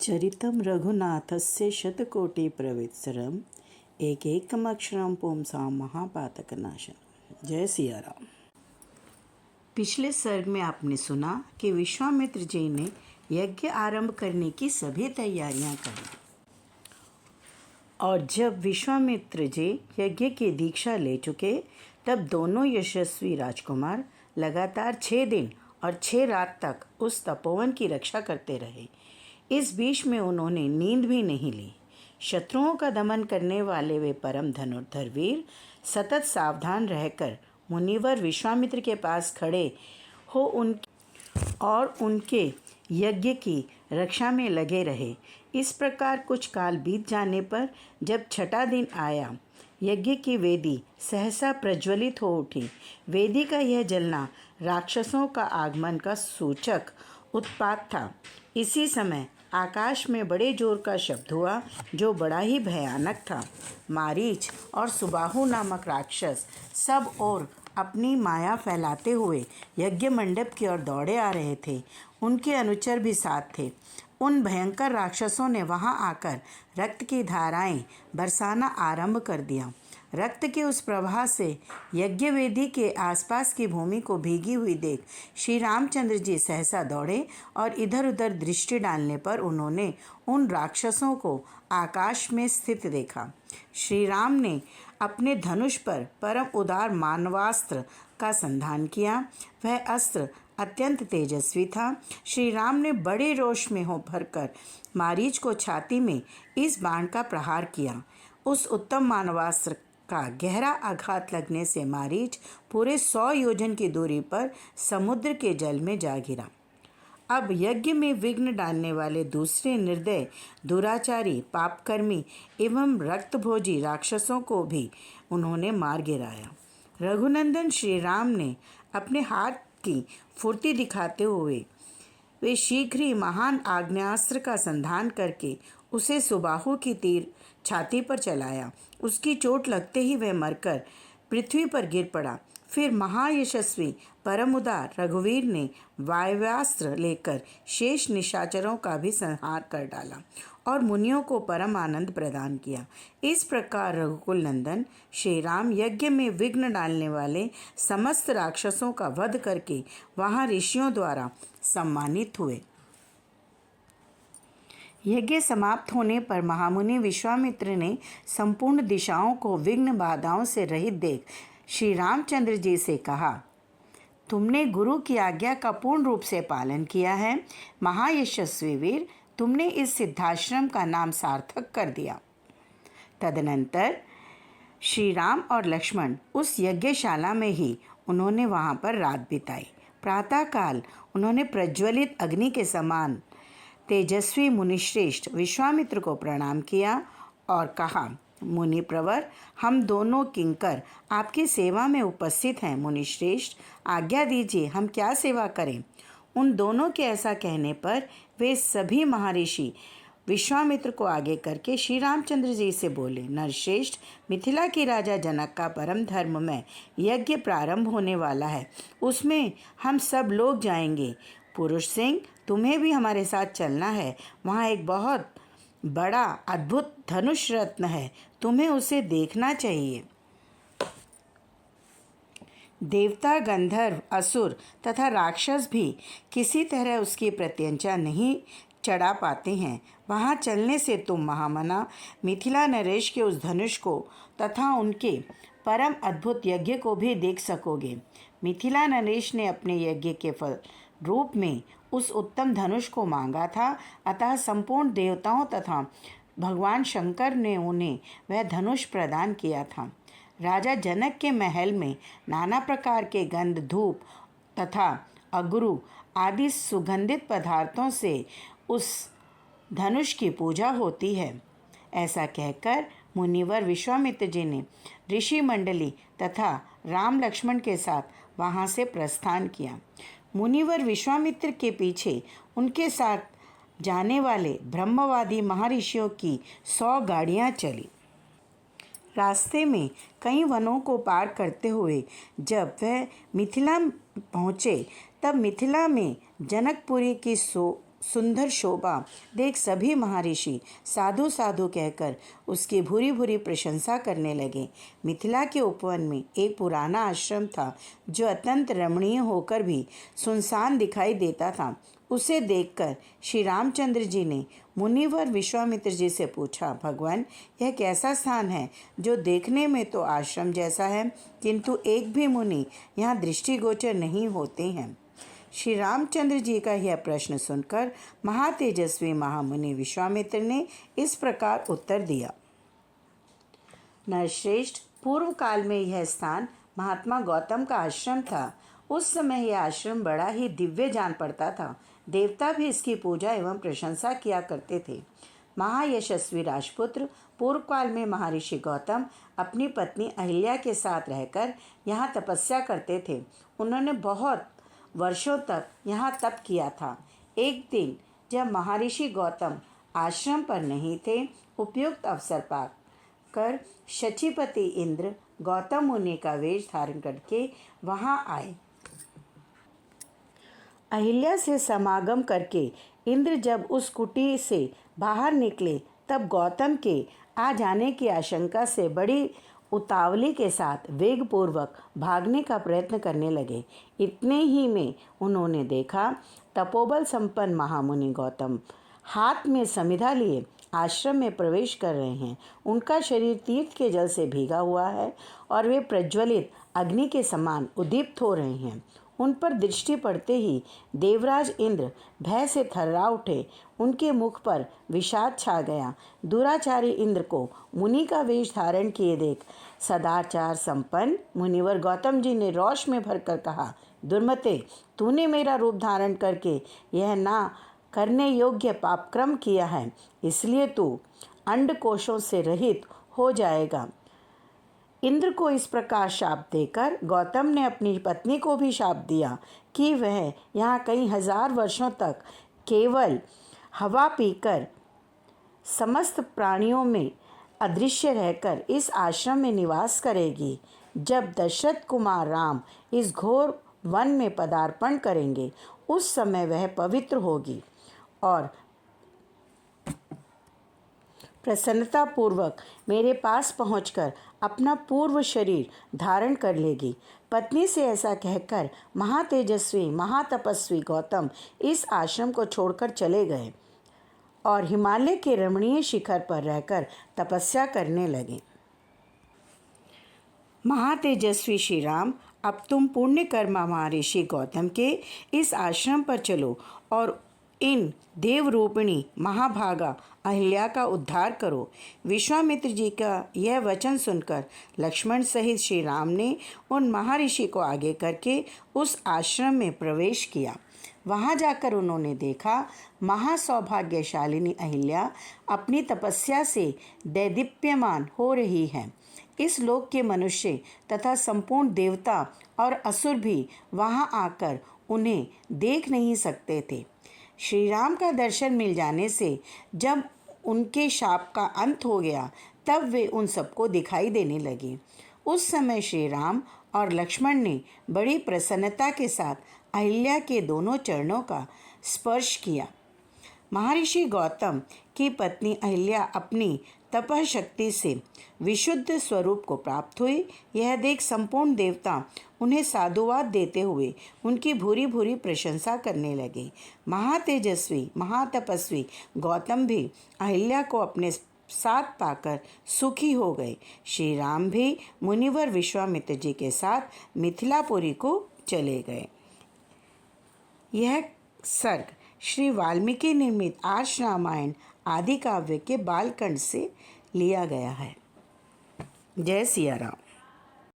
चरितं रघुनाथस्य शतकोटिप्रवत्सरम् एकैकमक्षरं पुंसां महापातकनाशनम्। जय सिया राम। पिछले सर्ग में आपने सुना कि विश्वामित्र जी ने यज्ञ आरंभ करने की सभी तैयारियां कर ली और जब विश्वामित्र जी यज्ञ की दीक्षा ले चुके तब दोनों यशस्वी राजकुमार लगातार 6 दिन और 6 रात तक उस तपोवन की रक्षा करते रहे। इस बीच में उन्होंने नींद भी नहीं ली। शत्रुओं का दमन करने वाले वे परम धनुर्धर वीर सतत सावधान रहकर मुनिवर विश्वामित्र के पास खड़े हो उनके यज्ञ की रक्षा में लगे रहे। इस प्रकार कुछ काल बीत जाने पर जब 6ठा दिन आया, यज्ञ की वेदी सहसा प्रज्वलित हो उठी। वेदी का यह जलना राक्षसों का आगमन का सूचक उत्पात था। इसी समय आकाश में बड़े जोर का शब्द हुआ जो बड़ा ही भयानक था। मारीच और सुबाहु नामक राक्षस सब ओर अपनी माया फैलाते हुए यज्ञ मंडप की ओर दौड़े आ रहे थे। उनके अनुचर भी साथ थे। उन भयंकर राक्षसों ने वहां आकर रक्त की धाराएं बरसाना आरंभ कर दिया। रक्त के उस प्रवाह से यज्ञ वेदी के आसपास की भूमि को भीगी हुई देख श्री रामचंद्र जी सहसा दौड़े और इधर उधर दृष्टि डालने पर उन्होंने उन राक्षसों को आकाश में स्थित देखा। श्री राम ने अपने धनुष पर परम उदार मानवास्त्र का संधान किया। वह अस्त्र अत्यंत तेजस्वी था। श्री राम ने बड़े रोष में हो भरकर मारीच को छाती में इस बाण का प्रहार किया। उस उत्तम मानवास्त्र का गहरा आघात लगने से मारीच पूरे 100 योजन की दूरी पर समुद्र के जल में जा गिरा। अब यज्ञ में विघ्न डालने वाले दूसरे निर्दय, दुराचारी, पापकर्मी एवं रक्तभोजी राक्षसों को भी उन्होंने मार गिराया। रघुनंदन श्री राम ने अपने हाथ की फुर्ती दिखाते हुए वे शीघ्र ही महान आग्नेयास्त्र का संधान करके उसे सुबाहु की तीर छाती पर चलाया। उसकी चोट लगते ही वह मरकर पृथ्वी पर गिर पड़ा। फिर महायशस्वी परम उदार रघुवीर ने वायव्यास्त्र लेकर शेष निशाचरों का भी संहार कर डाला और मुनियों को परम आनंद प्रदान किया। इस प्रकार रघुकुल नंदन श्री राम यज्ञ में विघ्न डालने वाले समस्त राक्षसों का वध करके वहां ऋषियों द्वारा सम्मानित हुए। यज्ञ समाप्त होने पर महामुनि विश्वामित्र ने संपूर्ण दिशाओं को विघ्न बाधाओं से रहित देख श्री रामचंद्र जी से कहा, तुमने गुरु की आज्ञा का पूर्ण रूप से पालन किया है। महायशस्वी वीर, तुमने इस सिद्धाश्रम का नाम सार्थक कर दिया। तदनंतर श्री राम और लक्ष्मण उस यज्ञशाला में ही उन्होंने वहां पर रात बिताई। प्रातःकाल उन्होंने प्रज्वलित अग्नि के समान तेजस्वी मुनिश्रेष्ठ विश्वामित्र को प्रणाम किया और कहा, मुनि प्रवर, हम दोनों किंकर आपकी सेवा में उपस्थित हैं। मुनिश्रेष्ठ, आज्ञा दीजिए, हम क्या सेवा करें। उन दोनों के ऐसा कहने पर वे सभी महर्षि विश्वामित्र को आगे करके श्री रामचंद्र जी से बोले, नरश्रेष्ठ, मिथिला के राजा जनक का परम धर्म में यज्ञ प्रारंभ होने वाला है। उसमें हम सब लोग जाएंगे। पुरुष सिंह, तुम्हें भी हमारे साथ चलना है। वहाँ एक बहुत बड़ा अद्भुत धनुष रत्न है, तुम्हें उसे देखना चाहिए। देवता, गंधर्व, असुर तथा राक्षस भी किसी तरह उसकी प्रत्यंचा नहीं चढ़ा पाते हैं। वहाँ चलने से तुम महामना मिथिला नरेश के उस धनुष को तथा उनके परम अद्भुत यज्ञ को भी देख सकोगे। मिथिला नरेश ने अपने यज्ञ के फल रूप में उस उत्तम धनुष को मांगा था, अतः संपूर्ण देवताओं तथा भगवान शंकर ने उन्हें वह धनुष प्रदान किया था। राजा जनक के महल में नाना प्रकार के गंध, धूप तथा अगरू आदि सुगंधित पदार्थों से उस धनुष की पूजा होती है। ऐसा कहकर मुनिवर विश्वामित्र जी ने ऋषि मंडली तथा राम लक्ष्मण के साथ वहां से प्रस्थान किया। मुनिवर विश्वामित्र के पीछे उनके साथ जाने वाले ब्रह्मवादी महर्षियों की 100 गाड़ियां चली। रास्ते में कई वनों को पार करते हुए जब वह मिथिला पहुँचे तब मिथिला में जनकपुरी की सुंदर शोभा देख सभी महर्षि साधु साधु कहकर उसकी भूरी भूरी प्रशंसा करने लगे। मिथिला के उपवन में एक पुराना आश्रम था जो अत्यंत रमणीय होकर भी सुनसान दिखाई देता था। उसे देखकर श्री रामचंद्र जी ने मुनिवर विश्वामित्र जी से पूछा, भगवान, यह कैसा स्थान है जो देखने में तो आश्रम जैसा है, किंतु एक भी मुनि यहाँ दृष्टिगोचर नहीं होते हैं। श्री रामचंद्र जी का यह प्रश्न सुनकर महातेजस्वी महामुनि विश्वामित्र ने इस प्रकार उत्तर दिया। नरश्रेष्ठ, पूर्व काल में यह स्थान महात्मा गौतम का आश्रम था। उस समय यह आश्रम बड़ा ही दिव्य जान पड़ता था। देवता भी इसकी पूजा एवं प्रशंसा किया करते थे। महायशस्वी राजपुत्र पूर्व काल में महर्षि गौतम अपनी पत्नी अहिल्या के साथ रहकर यहाँ तपस्या करते थे। उन्होंने बहुत वर्षों तक यहाँ तप किया था। एक दिन जब महर्षि गौतम आश्रम पर नहीं थे, उपयुक्त अवसर पाकर शचीपति इंद्र गौतम मुनि का वेश धारण करके वहाँ आए। अहिल्या से समागम करके इंद्र जब उस कुटी से बाहर निकले, तब गौतम के आ जाने की आशंका से बड़ी उतावली के साथ वेगपूर्वक भागने का प्रयत्न करने लगे। इतने ही में उन्होंने देखा तपोबल संपन्न महामुनि गौतम हाथ में समिधा लिए आश्रम में प्रवेश कर रहे हैं। उनका शरीर तीर्थ के जल से भीगा हुआ है और वे प्रज्वलित अग्नि के समान उद्दीप्त हो रहे हैं। उन पर दृष्टि पड़ते ही देवराज इंद्र भय से थर्रा उठे। उनके मुख पर विषाद छा गया। दुराचारी इंद्र को मुनि का वेश धारण किए देख सदाचार संपन्न मुनिवर गौतम जी ने रोष में भरकर कहा, दुर्मते, तूने मेरा रूप धारण करके यह ना करने योग्य पापक्रम किया है, इसलिए तू अंडकोशों से रहित हो जाएगा। इंद्र को इस प्रकार शाप देकर गौतम ने अपनी पत्नी को भी शाप दिया कि वह यहाँ कई हजार वर्षों तक केवल हवा पीकर समस्त प्राणियों में अदृश्य रहकर इस आश्रम में निवास करेगी। जब दशरथ कुमार राम इस घोर वन में पदार्पण करेंगे, उस समय वह पवित्र होगी और प्रसन्नतापूर्वक मेरे पास पहुंचकर अपना पूर्व शरीर धारण कर लेगी। पत्नी से ऐसा कहकर महातेजस्वी महातपस्वी गौतम इस आश्रम को छोड़कर चले गए और हिमालय के रमणीय शिखर पर रहकर तपस्या करने लगे। महातेजस्वी श्री राम, अब तुम पुण्य कर्मा महर्षि गौतम के इस आश्रम पर चलो और इन देवरूपिणी महाभागा अहिल्या का उद्धार करो। विश्वामित्र जी का यह वचन सुनकर लक्ष्मण सहित श्री राम ने उन महर्षि को आगे करके उस आश्रम में प्रवेश किया। वहाँ जाकर उन्होंने देखा महासौभाग्यशालिनी अहिल्या अपनी तपस्या से दैदीप्यमान हो रही है। इस लोक के मनुष्य तथा संपूर्ण देवता और असुर भी वहाँ आकर उन्हें देख नहीं सकते थे। श्री राम का दर्शन मिल जाने से जब उनके शाप का अंत हो गया, तब वे उन सबको दिखाई देने लगे। उस समय श्री राम और लक्ष्मण ने बड़ी प्रसन्नता के साथ अहिल्या के दोनों चरणों का स्पर्श किया। महर्षि गौतम की पत्नी अहिल्या अपनी तपः शक्ति से विशुद्ध स्वरूप को प्राप्त हुई। यह देख संपूर्ण देवता उन्हें साधुवाद देते हुए उनकी भूरी भूरी प्रशंसा करने लगे। महातेजस्वी महातपस्वी गौतम भी अहिल्या को अपने साथ पाकर सुखी हो गए। श्री राम भी मुनिवर विश्वामित्र जी के साथ मिथिलापुरी को चले गए। यह सर्ग श्री वाल्मीकि निर्मित आर्ष रामायण आदि काव्य के बालकांड से लिया गया है। जय सिया राम।